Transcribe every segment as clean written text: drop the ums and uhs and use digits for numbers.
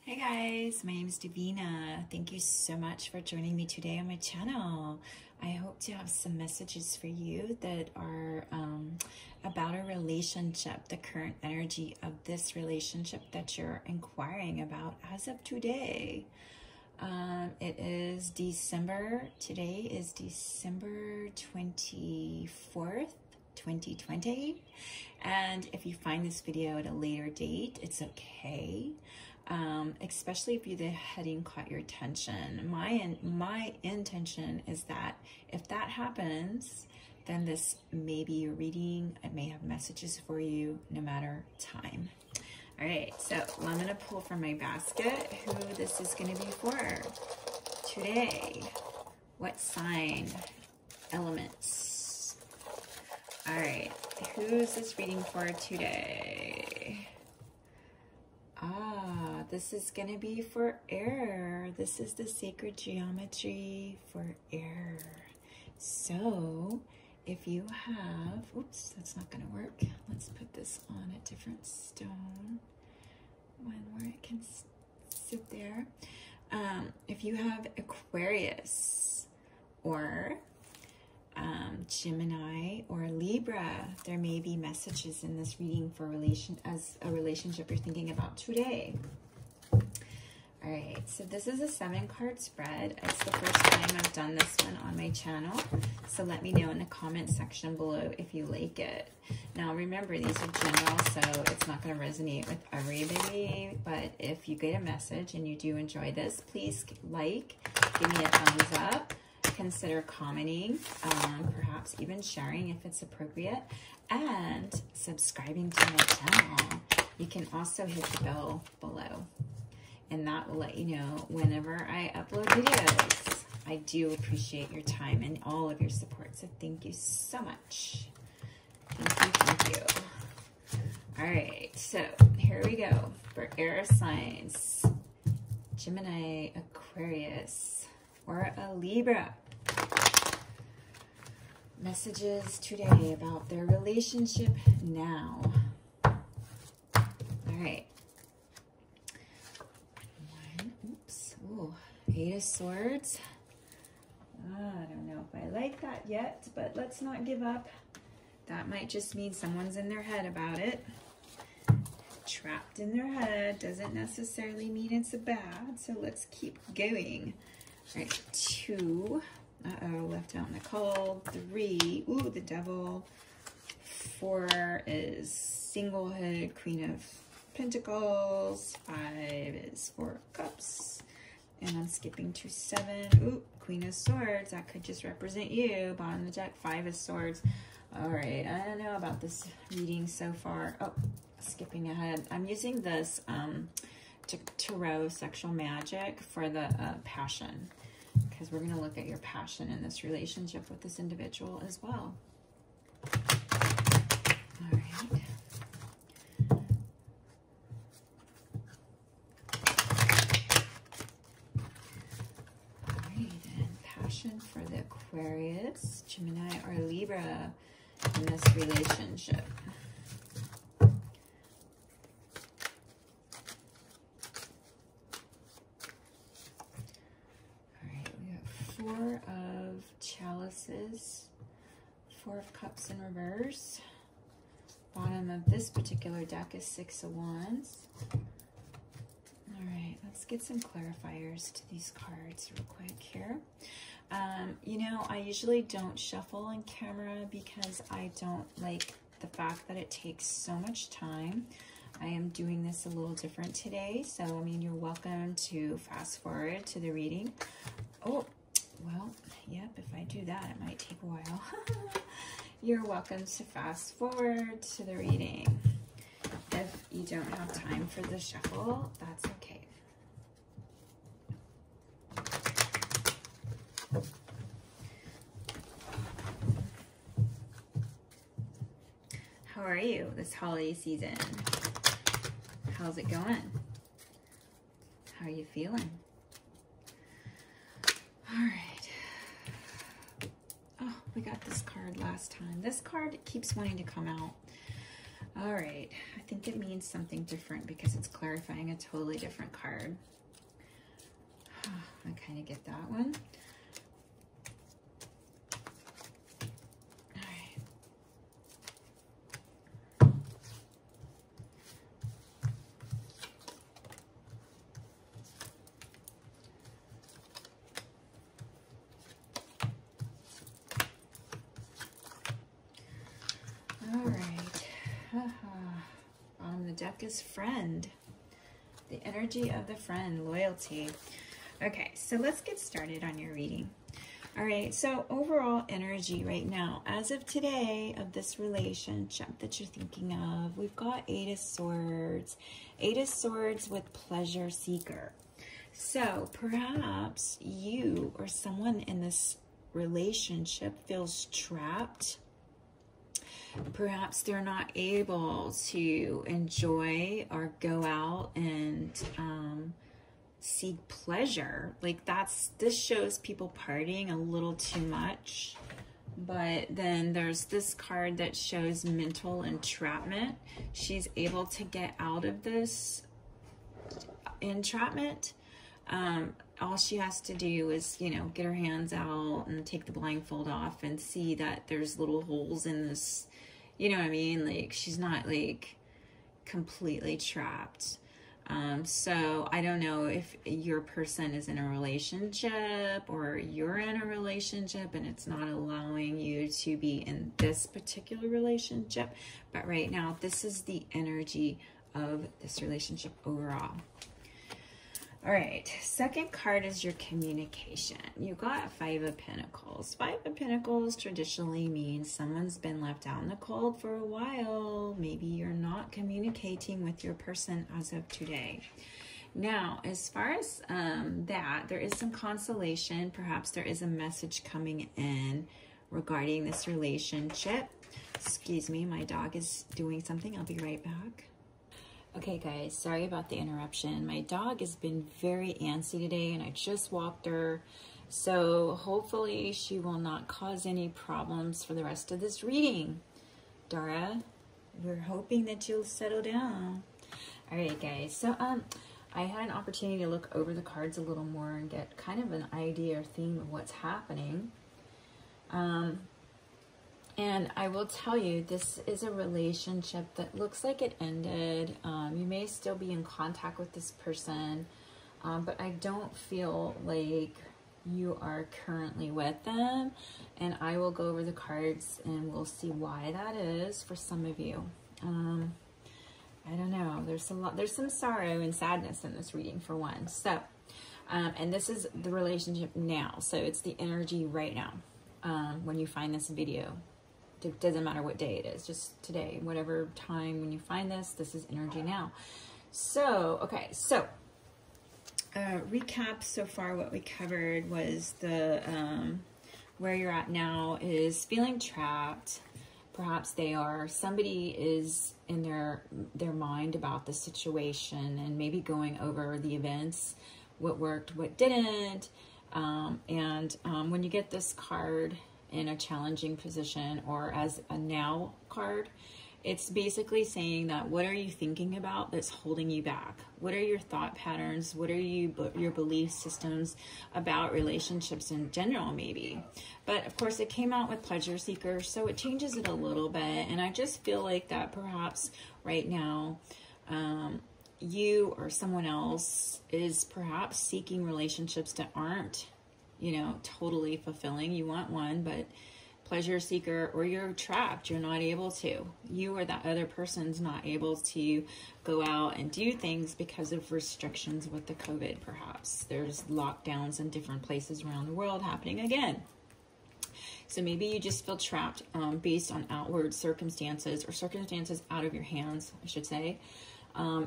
Hey guys, my name is Davina. Thank you so much for joining me today on my channel. I hope to have some messages for you that are about a relationship, the current energy of this relationship that you're inquiring about as of today. It is December, today is December 24th, 2020. And if you find this video at a later date, it's okay. Especially if the heading caught your attention. My intention is that if that happens, then this may be your reading. I may have messages for you no matter time. All right, so I'm gonna pull from my basket who this is gonna be for today. What sign, elements? All right, who's this reading for today? This is going to be for air. This is the sacred geometry for air. So if you have, oops, that's not going to work. Let's put this on a different stone, one where it can sit there. If you have Aquarius or Gemini or Libra, there may be messages in this reading for a relationship you're thinking about today. All right, so this is a 7-card spread. It's the first time I've done this one on my channel, so let me know in the comment section below if you like it. Now remember, these are general, so it's not going to resonate with everybody, but if you get a message and you do enjoy this, please give me a thumbs up. Consider commenting, perhaps even sharing if it's appropriate, and subscribing to my channel. You can also hit the bell below, and that will let you know whenever I upload videos. I do appreciate your time and all of your support, so thank you so much. Thank you. All right, so here we go for air signs: Gemini, Aquarius, or a Libra. Messages today about their relationship now. All right. Ooh, 8 of Swords. I don't know if I like that yet, but let's not give up. That might just mean someone's in their head about it. Trapped in their head doesn't necessarily mean it's bad, so let's keep going. All right, 2. Uh-oh, left out in the cold. 3. Ooh, the Devil. 4 is single-headed Queen of Pentacles. 5 is 4 of Cups. And I'm skipping to 7. Ooh, Queen of Swords. That could just represent you. Bottom of the deck, 5 of Swords. All right, I don't know about this reading so far. Oh, skipping ahead. I'm using this Tarot Sexual Magic for the passion, because we're going to look at your passion in this relationship with this individual as well. All right. All right, and passion for the Aquarius, Gemini, or Libra in this relationship. Four of Chalices, 4 of Cups in reverse. Bottom of this particular deck is 6 of Wands. All right, let's get some clarifiers to these cards real quick here. You know, I usually don't shuffle on camera because I don't like the fact that it takes so much time. I am doing this a little different today, so I mean, you're welcome to fast forward to the reading. Oh, well, yep, if I do that, it might take a while. You're welcome to fast forward to the reading. If you don't have time for the shuffle, that's okay. How are you this holiday season? How's it going? How are you feeling? All right. Oh, we got this card last time. This card keeps wanting to come out. All right, I think it means something different because it's clarifying a totally different card. I kind of get that one. All right. All right. On the deck is friend. The energy of the friend, loyalty. Okay, so let's get started on your reading. All right, so overall energy right now, as of today, of this relationship that you're thinking of, we've got Eight of Swords. Eight of Swords with pleasure seeker. So perhaps you or someone in this relationship feels trapped. Perhaps they're not able to enjoy or go out and seek pleasure. Like this shows people partying a little too much. But then there's this card that shows mental entrapment. She's able to get out of this entrapment. All she has to do is, you know, get her hands out and take the blindfold off and see that there's little holes in this, you know what I mean? Like, she's not, like, completely trapped. So I don't know if your person is in a relationship or you're in a relationship and it's not allowing you to be in this particular relationship. But right now, this is the energy of this relationship overall. All right, second card is your communication. You got Five of Pentacles. Five of Pentacles traditionally means someone's been left out in the cold for a while. Maybe you're not communicating with your person as of today. Now, as far as that, there is some consolation. Perhaps there is a message coming in regarding this relationship. Excuse me, my dog is doing something. I'll be right back. Okay guys, sorry about the interruption. My dog has been very antsy today and I just walked her. So hopefully she will not cause any problems for the rest of this reading. Dara, we're hoping that you'll settle down. All right guys, so I had an opportunity to look over the cards a little more and get kind of an idea or theme of what's happening. And I will tell you, this is a relationship that looks like it ended. You may still be in contact with this person, but I don't feel like you are currently with them. And I will go over the cards and we'll see why that is for some of you. I don't know. There's some sorrow and sadness in this reading for one. So, and this is the relationship now. So it's the energy right now when you find this video. It doesn't matter what day it is, just today, whatever time when you find this, this is energy now. So, okay, so recap so far. What we covered was the where you're at now is feeling trapped. Perhaps somebody is in their mind about the situation and maybe going over the events, what worked, what didn't. When you get this card in a challenging position or as a now card, it's basically saying that what are you thinking about that's holding you back? What are your thought patterns? What are your belief systems about relationships in general maybe? But of course it came out with pleasure seeker, so it changes it a little bit. And I just feel like that perhaps right now you or someone else is perhaps seeking relationships that aren't, you know, totally fulfilling. You want one, but pleasure seeker, or you're trapped. You're not able to. You or that other person's not able to go out and do things because of restrictions with the COVID, perhaps. There's lockdowns in different places around the world happening again. So maybe you just feel trapped based on outward circumstances or circumstances out of your hands, I should say.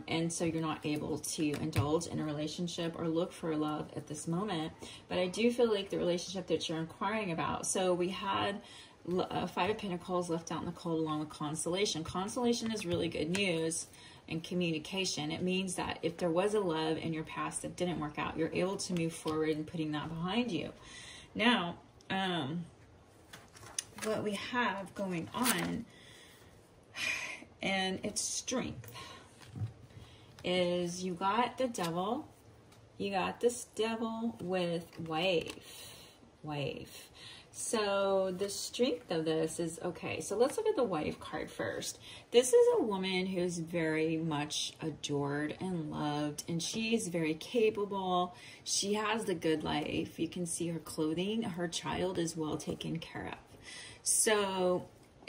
And so you're not able to indulge in a relationship or look for love at this moment. But I do feel like the relationship that you're inquiring about. So we had Five of Pentacles left out in the cold along with consolation. Consolation is really good news and communication. It means that if there was a love in your past that didn't work out, you're able to move forward and putting that behind you. Now, what we have going on and its strength is you got the devil. You got this devil with wave. So the strength of this is, okay, so let's look at the wife card first. This is a woman who's very much adored and loved, and she's very capable. She has the good life. You can see her clothing. Her child is well taken care of. So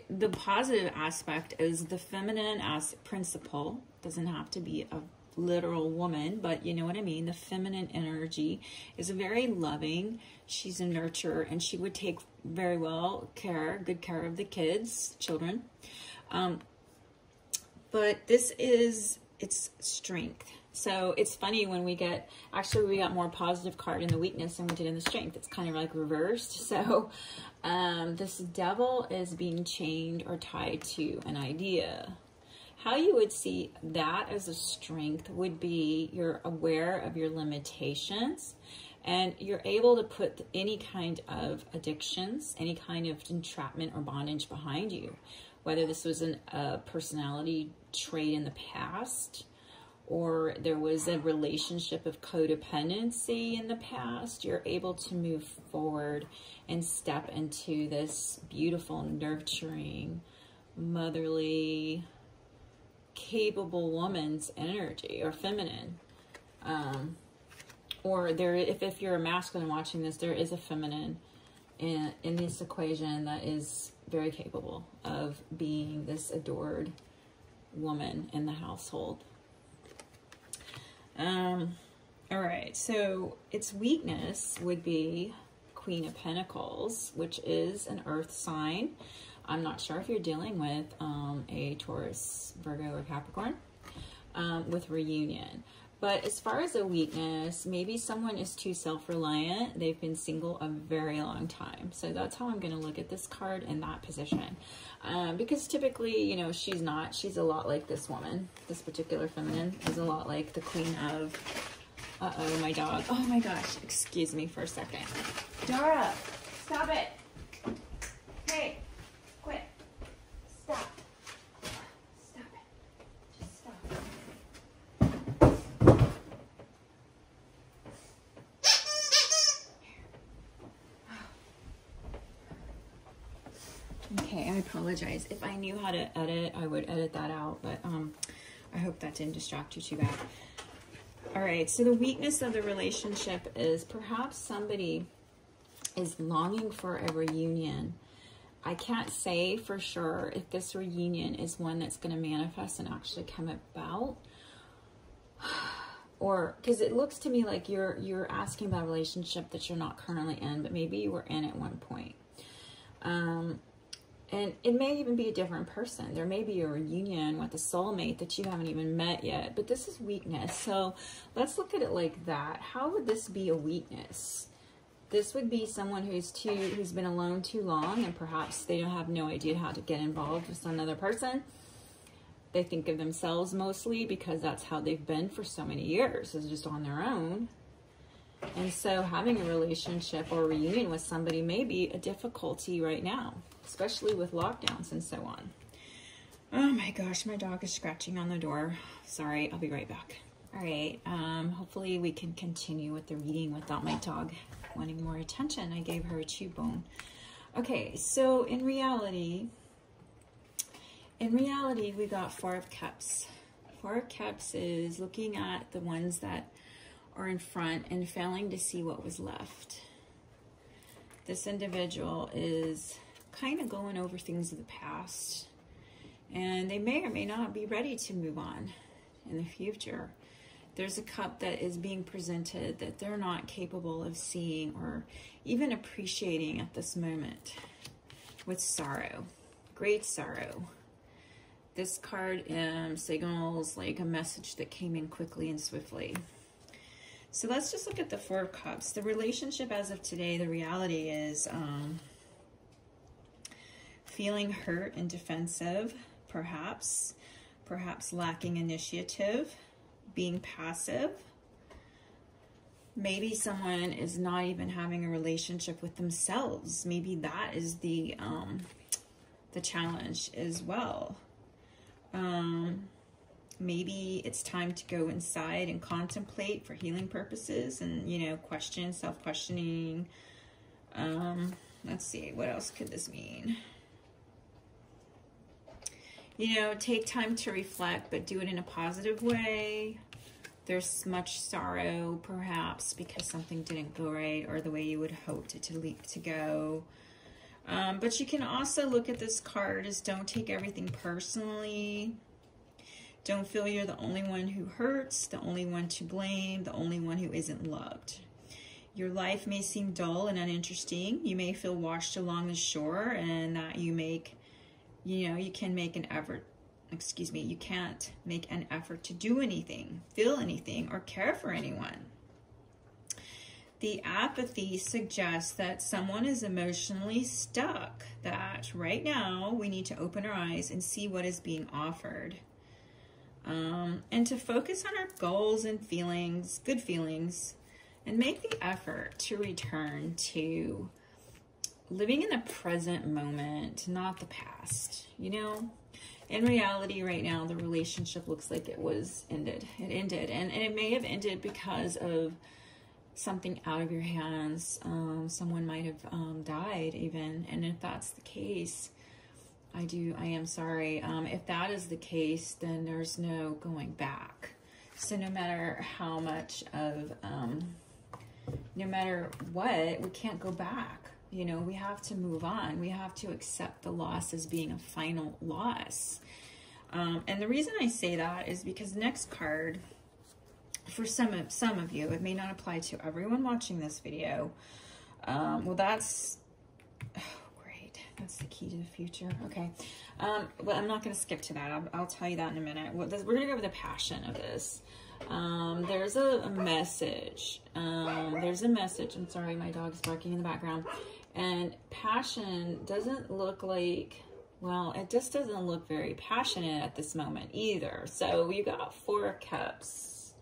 the positive aspect is the feminine as principle. Doesn't have to be a literal woman, but you know what I mean. The feminine energy is very loving. She's a nurturer, and she would take very good care of the children. But this is its strength. So it's funny when we got more positive card in the weakness than we did in the strength. It's kind of like reversed. So this devil is being chained or tied to an idea. How you would see that as a strength would be you're aware of your limitations, and you're able to put any kind of addictions, any kind of entrapment or bondage behind you. Whether this was a personality trait in the past, or there was a relationship of codependency in the past, you're able to move forward and step into this beautiful, nurturing, motherly, capable woman's energy, or feminine. Or there, if you're a masculine watching this, there is a feminine in this equation that is very capable of being this adored woman in the household. All right, so its weakness would be Queen of Pentacles, which is an earth sign. I'm not sure if you're dealing with a Taurus, Virgo, or Capricorn with reunion. But as far as a weakness, maybe someone is too self-reliant. They've been single a very long time. So that's how I'm going to look at this card in that position. Because typically, you know, she's not. She's a lot like this woman. This particular feminine is a lot like the Queen of... Uh-oh, my dog. Oh my gosh. Excuse me for a second. Dara, stop it. Hey, quit. Stop. Stop it. Just stop. Okay, I apologize. If I knew how to edit, I would edit that out, but I hope that didn't distract you too bad. All right, so the weakness of the relationship is perhaps somebody is longing for a reunion. I can't say for sure if this reunion is one that's going to manifest and actually come about, or because it looks to me like you're asking about a relationship that you're not currently in, but maybe you were in at one point. And it may even be a different person. There may be a reunion with a soulmate that you haven't even met yet, but this is weakness. So let's look at it like that. How would this be a weakness? This would be someone who's been alone too long, and perhaps they don't have no idea how to get involved with another person. They think of themselves mostly because that's how they've been for so many years, is just on their own. And so having a relationship or a reunion with somebody may be a difficulty right now, especially with lockdowns and so on. Oh my gosh, my dog is scratching on the door. Sorry, I'll be right back. All right, hopefully we can continue with the reading without my dog wanting more attention. I gave her a chew bone. Okay, so in reality, we got Four of Cups. Four of Cups is looking at the ones that are in front and failing to see what was left. This individual is kind of going over things of the past, and they may or may not be ready to move on in the future. There's a cup that is being presented that they're not capable of seeing or even appreciating at this moment, with sorrow, great sorrow. This card signals like a message that came in quickly and swiftly. So let's just look at the Four of Cups. The relationship as of today, the reality is feeling hurt and defensive, perhaps lacking initiative, being passive. Maybe someone is not even having a relationship with themselves. Maybe that is the challenge as well. Maybe it's time to go inside and contemplate for healing purposes and, you know, question, self-questioning. Let's see, what else could this mean? You know, take time to reflect, but do it in a positive way. There's much sorrow, perhaps, because something didn't go right or the way you would hoped it to go. But you can also look at this card as don't take everything personally. Don't feel you're the only one who hurts, the only one to blame, the only one who isn't loved. Your life may seem dull and uninteresting. You may feel washed along the shore, and that you can make an effort. You can't make an effort to do anything, feel anything, or care for anyone. The apathy suggests that someone is emotionally stuck, that right now we need to open our eyes and see what is being offered. And to focus on our goals and feelings, good feelings, and make the effort to return to living in the present moment, not the past. You know, in reality right now, the relationship looks like it was ended. It ended, and it may have ended because of something out of your hands. Someone might have died even, and if that's the case, I am sorry. If that is the case, then there's no going back. So no matter how much of, no matter what, we can't go back. You know, we have to move on. We have to accept the loss as being a final loss. And the reason I say that is because next card, for some of you, it may not apply to everyone watching this video. Well, that's... That's the key to the future. Okay. Well, I'm not going to skip to that. I'll tell you that in a minute. We're going to go over the passion of this. There's a message. There's a message. I'm sorry, my dog's barking in the background. And passion doesn't look like, well, it just doesn't look very passionate at this moment either. So you got 4 of Cups.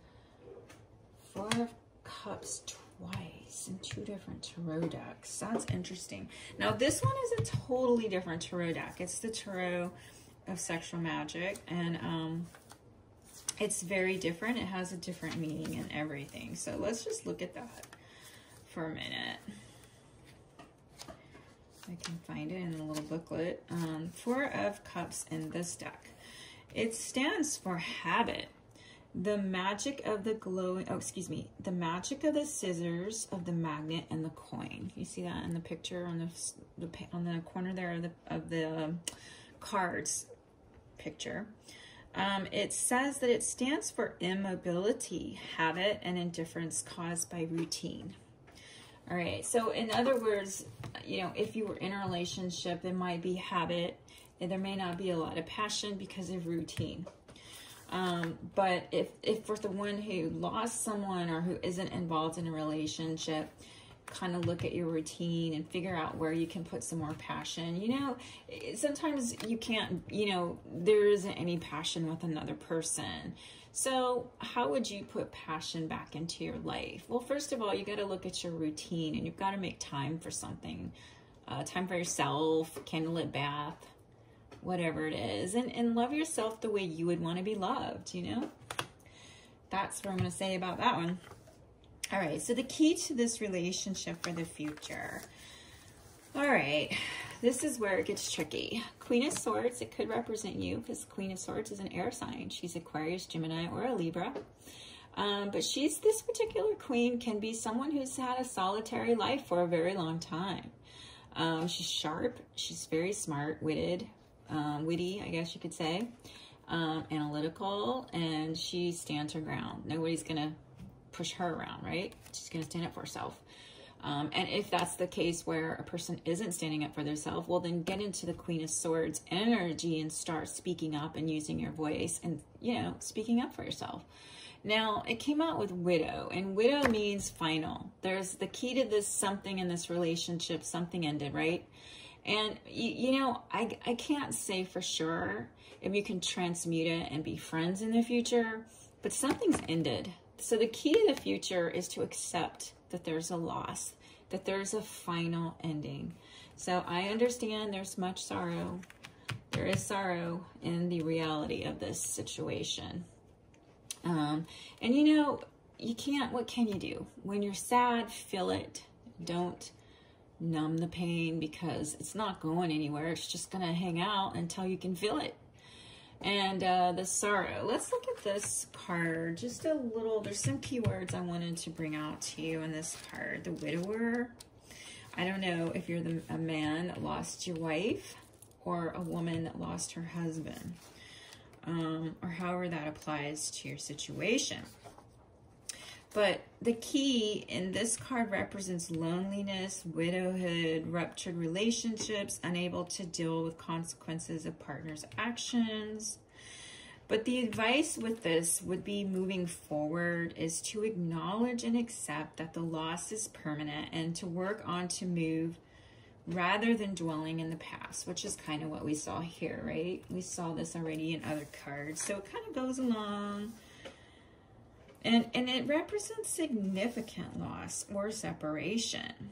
4 of Cups twice in 2 different tarot decks. That's interesting. Now this one is a totally different tarot deck. It's the Tarot of Sexual Magic, and it's very different. It has a different meaning and everything. So let's just look at that for a minute. I can find it in the little booklet. 4 of Cups in this deck. It stands for habit. The magic of the glowing, the magic of the scissors, of the magnet, and the coin. You see that in the picture on the corner there of the cards picture. It says that it stands for immobility, habit, and indifference caused by routine. All right, so in other words, you know, if you were in a relationship, there might be habit, and there may not be a lot of passion because of routine. But if for the one who lost someone or who isn't involved in a relationship, kind of look at your routine and figure out where you can put some more passion. You know, sometimes you can't, you know, there isn't any passion with another person. So how would you put passion back into your life? Well, first of all, you got to look at your routine, and you've got to make time for something, time for yourself, candlelit bath, whatever it is, and love yourself the way you would want to be loved, you know? That's what I'm going to say about that one. All right, so the key to this relationship for the future. All right, this is where it gets tricky. Queen of Swords, it could represent you because Queen of Swords is an air sign. She's Aquarius, Gemini, or a Libra. But this particular queen can be someone who's had a solitary life for a very long time. She's sharp, she's very smart, witty, I guess you could say, analytical, and she stands her ground. Nobody's gonna push her around, right? She's gonna stand up for herself. And if that's the case where a person isn't standing up for themselves, well, then get into the Queen of Swords energy and start speaking up and using your voice and, you know, speaking up for yourself. Now, it came out with widow, and widow means final. There's the key to this, something in this relationship, something ended, right? And, you know, I can't say for sure if you can transmute it and be friends in the future, but something's ended. So the key to the future is to accept that there's a loss, that there's a final ending. So I understand there's much sorrow. There is sorrow in the reality of this situation. And you know, you can't, what can you do? When you're sad, feel it. Don't numb the pain, because it's not going anywhere. It's just going to hang out until you can feel it. And the sorrow. Let's look at this card just a little. There's some keywords I wanted to bring out to you in this card. The widower. I don't know if you're a man that lost your wife, or a woman that lost her husband, or however that applies to your situation. But the key in this card represents loneliness, widowhood, ruptured relationships, unable to deal with consequences of partners' actions. But the advice with this would be, moving forward, is to acknowledge and accept that the loss is permanent, and to work on to move rather than dwelling in the past, which is kind of what we saw here, right? We saw this already in other cards. So it kind of goes along. And it represents significant loss or separation.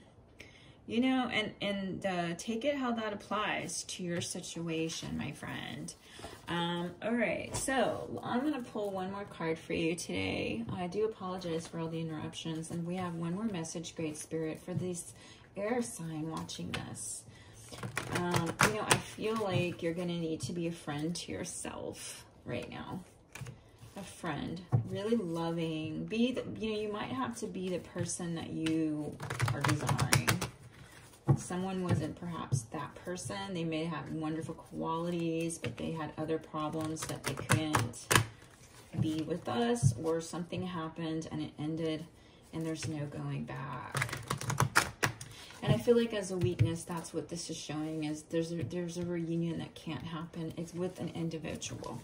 You know, and take it how that applies to your situation, my friend. All right, so I'm going to pull one more card for you today. I do apologize for all the interruptions. And we have one more message, Great Spirit, for this air sign watching this. You know, I feel like you're going to need to be a friend to yourself right now. A friend, really loving, you know, you might have to be the person that you are desiring. Someone wasn't perhaps that person. They may have wonderful qualities, but they had other problems that they couldn't be with us, or something happened and it ended and there's no going back. And I feel like as a weakness, that's what this is showing, is there's a reunion that can't happen. It's with an individual.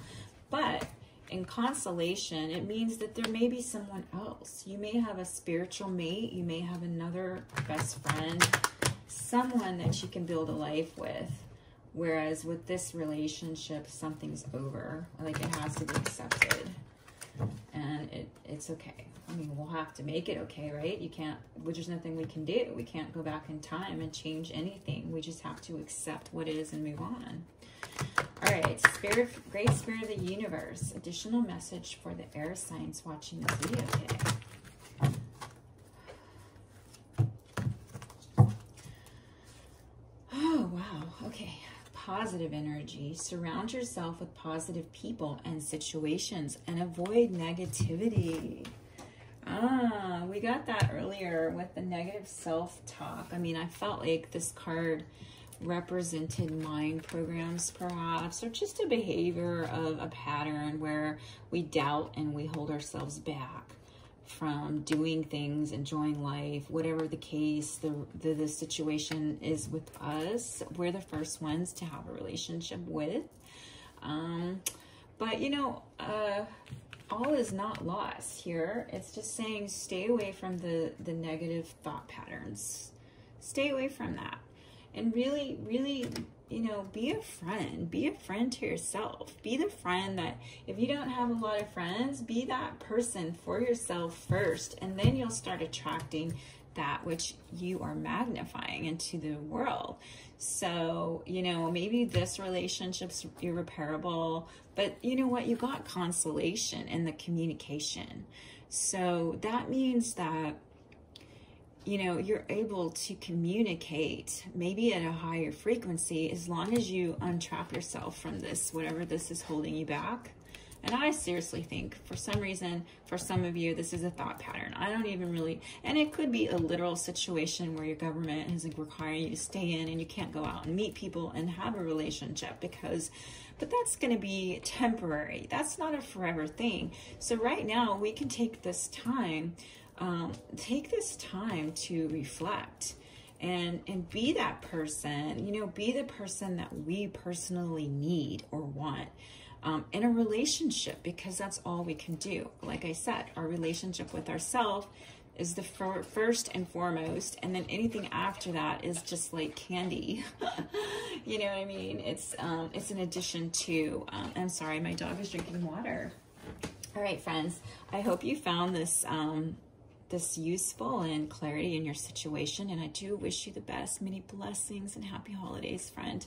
But in consolation, it means that there may be someone else. You may have a spiritual mate. You may have another best friend, someone that you can build a life with. Whereas with this relationship, something's over. Like, it has to be accepted. And it's okay. I mean, we'll have to make it okay, right? You can't, there's nothing we can do. We can't go back in time and change anything. We just have to accept what is and move on. All right, Spirit, Great Spirit of the Universe, additional message for the air signs watching this video today. Oh, wow. Okay. Positive energy. Surround yourself with positive people and situations, and avoid negativity. We got that earlier with the negative self-talk. I mean, I felt like this card represented mind programs perhaps, or just a behavior of a pattern where we doubt and we hold ourselves back from doing things, enjoying life, whatever the case, the situation is with us. We're the first ones to have a relationship with. But you know, all is not lost here. It's just saying stay away from the negative thought patterns. Stay away from that. And really, really, you know, be a friend. Be a friend to yourself. Be the friend that, if you don't have a lot of friends, be that person for yourself first. And then you'll start attracting that which you are magnifying into the world. So, you know, maybe this relationship's irreparable, but you know what? You got consolation in the communication. So that means that, you know, you're able to communicate maybe at a higher frequency, as long as you untrap yourself from this, whatever this is holding you back. And I seriously think, for some reason, for some of you, this is a thought pattern. I don't even really, and it could be a literal situation where your government is requiring you to stay in and you can't go out and meet people and have a relationship but that's going to be temporary. That's not a forever thing. So right now we can take this time to reflect and be that person, you know, be the person that we personally need or want in a relationship, because that's all we can do. Like I said, our relationship with ourselves is the first and foremost, and then anything after that is just like candy. You know what I mean? It's an addition to, I'm sorry, my dog is drinking water. All right, friends, I hope you found this this useful and clarity in your situation, and I do wish you the best. Many blessings and happy holidays, friend.